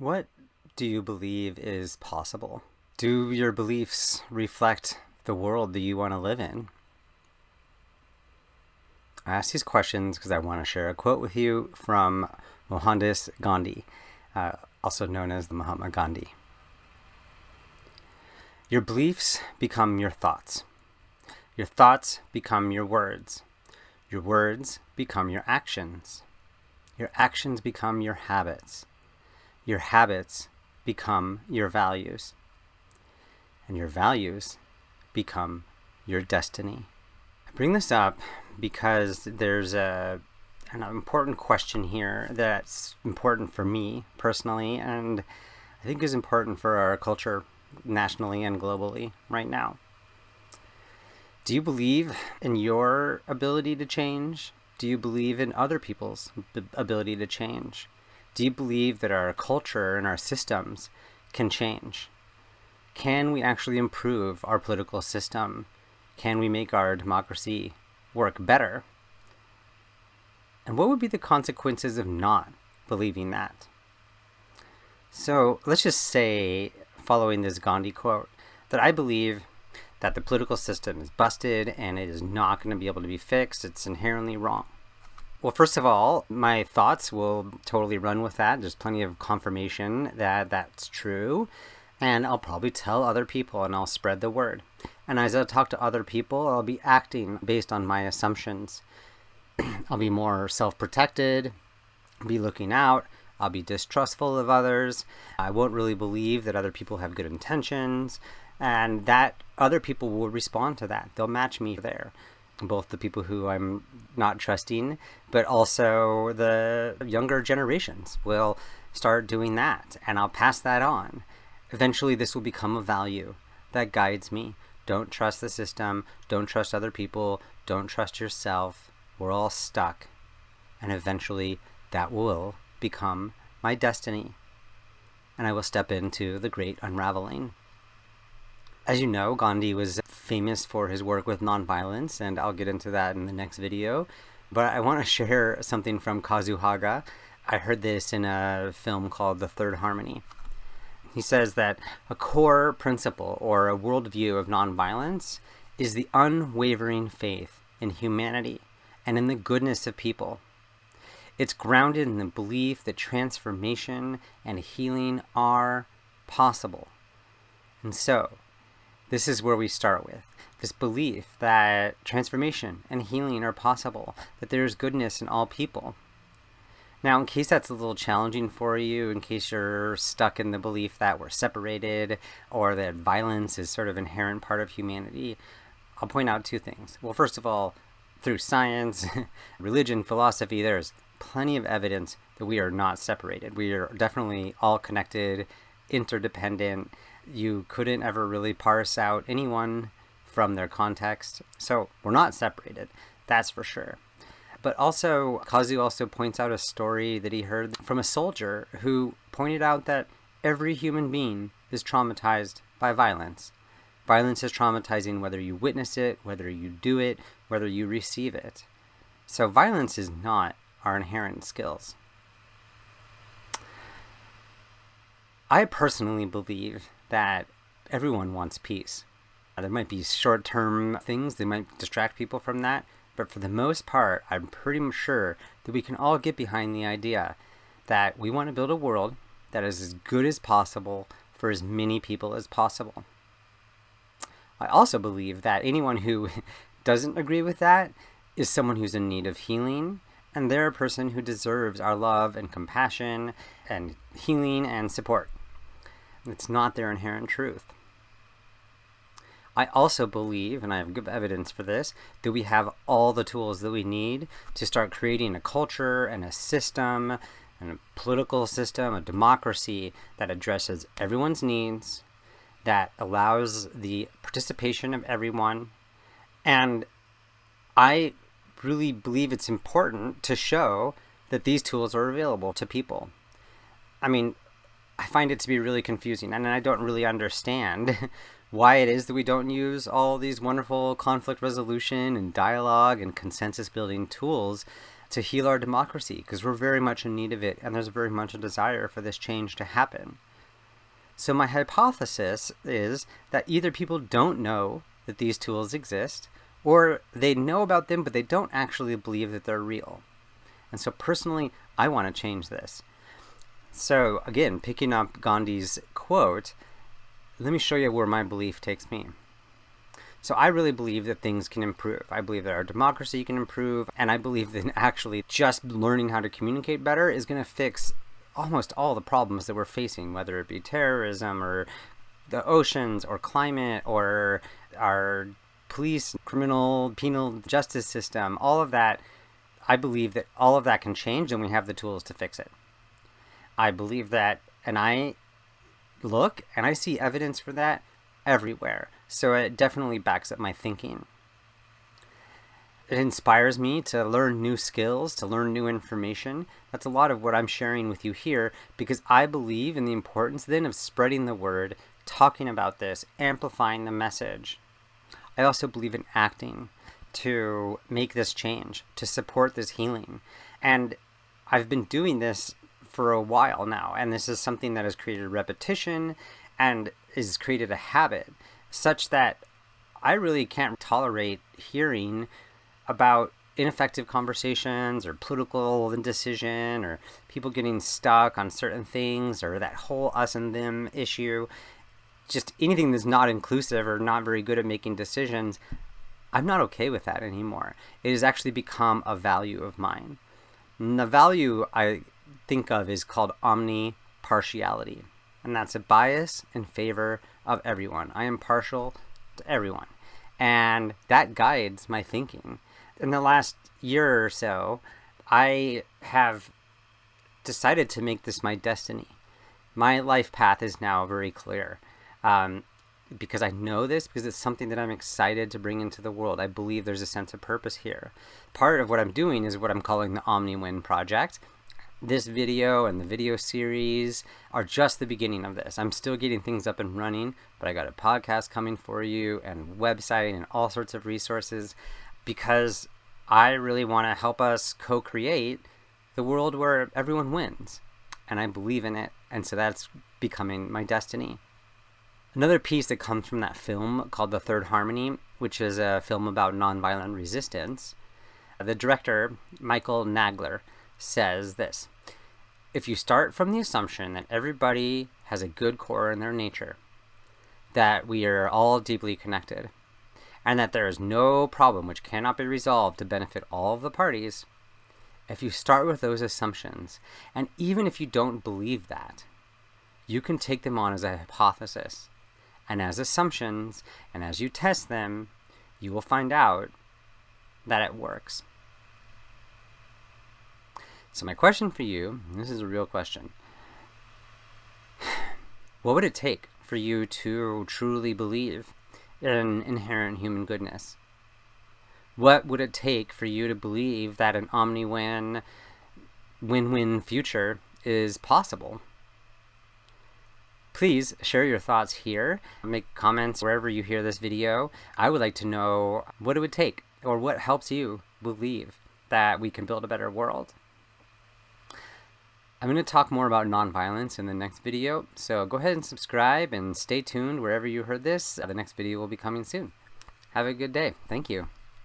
What do you believe is possible? Do your beliefs reflect the world that you want to live in? I ask these questions because I want to share a quote with you from Mohandas Gandhi, also known as the Mahatma Gandhi. Your beliefs become your thoughts. Your thoughts become your words. Your words become your actions. Your actions become your habits. Your habits become your values. And your values become your destiny. I bring this up because there's an important question here that's important for me personally, and I think is important for our culture nationally and globally right now. Do you believe in your ability to change? Do you believe in other people's ability to change? Do you believe that our culture and our systems can change? Can we actually improve our political system? Can we make our democracy work better? And what would be the consequences of not believing that? So let's just say, following this Gandhi quote, that I believe that the political system is busted and it is not going to be able to be fixed. It's inherently wrong. Well, first of all, my thoughts will totally run with that. There's plenty of confirmation that that's true. And I'll probably tell other people and I'll spread the word. And as I talk to other people, I'll be acting based on my assumptions. I'll be more self-protected, be looking out. I'll be distrustful of others. I won't really believe that other people have good intentions. And that other people will respond to that. They'll match me there. Both the people who I'm not trusting, but also the younger generations will start doing that. And I'll pass that on. Eventually, this will become a value that guides me. Don't trust the system. Don't trust other people. Don't trust yourself. We're all stuck. And eventually, that will become my destiny. And I will step into the great unraveling. As you know, Gandhi was famous for his work with nonviolence, and I'll get into that in the next video. But I want to share something from Kazuhaga. I heard this in a film called The Third Harmony. He says that a core principle or a worldview of nonviolence is the unwavering faith in humanity and in the goodness of people. It's grounded in the belief that transformation and healing are possible. And so, this is where we start with this belief that transformation and healing are possible, that there's goodness in all people. Now, in case that's a little challenging for you, in case you're stuck in the belief that we're separated or that violence is sort of an inherent part of humanity, I'll point out two things. Well, first of all, through science, religion, philosophy, there's plenty of evidence that we are not separated. We are definitely all connected, interdependent. You couldn't ever really parse out anyone from their context. So we're not separated, that's for sure. But also, Kazu also points out a story that he heard from a soldier who pointed out that every human being is traumatized by violence. Violence is traumatizing whether you witness it, whether you do it, whether you receive it. So violence is not our inherent skills. I personally believe that everyone wants peace. There might be short-term things that might distract people from that, but for the most part, I'm pretty sure that we can all get behind the idea that we want to build a world that is as good as possible for as many people as possible. I also believe that anyone who doesn't agree with that is someone who's in need of healing, and they're a person who deserves our love and compassion and healing and support. It's not their inherent truth. I also believe, and I have good evidence for this, that we have all the tools that we need to start creating a culture and a system and a political system, a democracy that addresses everyone's needs, that allows the participation of everyone. And I really believe it's important to show that these tools are available to people. I mean, I find it to be really confusing, and I don't really understand why it is that we don't use all these wonderful conflict resolution and dialogue and consensus building tools to heal our democracy, because we're very much in need of it, and there's very much a desire for this change to happen. So my hypothesis is that either people don't know that these tools exist, or they know about them, but they don't actually believe that they're real. And so personally, I want to change this. So again, picking up Gandhi's quote, let me show you where my belief takes me. So I really believe that things can improve. I believe that our democracy can improve, and I believe that actually just learning how to communicate better is going to fix almost all the problems that we're facing, whether it be terrorism or the oceans or climate or our police, criminal, penal justice system, all of that. I believe that all of that can change, and we have the tools to fix it. I believe that, and I look and I see evidence for that everywhere. So it definitely backs up my thinking. It inspires me to learn new skills, to learn new information. That's a lot of what I'm sharing with you here, because I believe in the importance then of spreading the word, talking about this, amplifying the message. I also believe in acting to make this change, to support this healing. And I've been doing this for a while now, and this is something that has created repetition and has created a habit such that I really can't tolerate hearing about ineffective conversations or political indecision or people getting stuck on certain things or that whole us and them issue. Just anything that's not inclusive or not very good at making decisions. I'm not okay with that anymore. It has actually become a value of mine. And the value I think of is called omni-partiality. And that's a bias in favor of everyone. I am partial to everyone. And that guides my thinking. In the last year or so, I have decided to make this my destiny. My life path is now very clear. Because I know this, because it's something that I'm excited to bring into the world. I believe there's a sense of purpose here. Part of what I'm doing is what I'm calling the Omni-Win project. This video and the video series are just the beginning of this. I'm still getting things up and running, but I got a podcast coming for you and website and all sorts of resources, because I really want to help us co-create the world where everyone wins. And I believe in it. And so that's becoming my destiny. Another piece that comes from that film called The Third Harmony, which is a film about nonviolent resistance. The director, Michael Nagler, says this: if you start from the assumption that everybody has a good core in their nature, that we are all deeply connected, and that there is no problem which cannot be resolved to benefit all of the parties, if you start with those assumptions, and even if you don't believe that, you can take them on as a hypothesis and as assumptions, and as you test them, you will find out that it works. So my question for you, and this is a real question, what would it take for you to truly believe in inherent human goodness? What would it take for you to believe that an omni-win, win-win future is possible? Please share your thoughts here. Make comments wherever you hear this video. I would like to know what it would take, or what helps you believe that we can build a better world. I'm going to talk more about nonviolence in the next video, so go ahead and subscribe and stay tuned wherever you heard this. The next video will be coming soon. Have a good day. Thank you.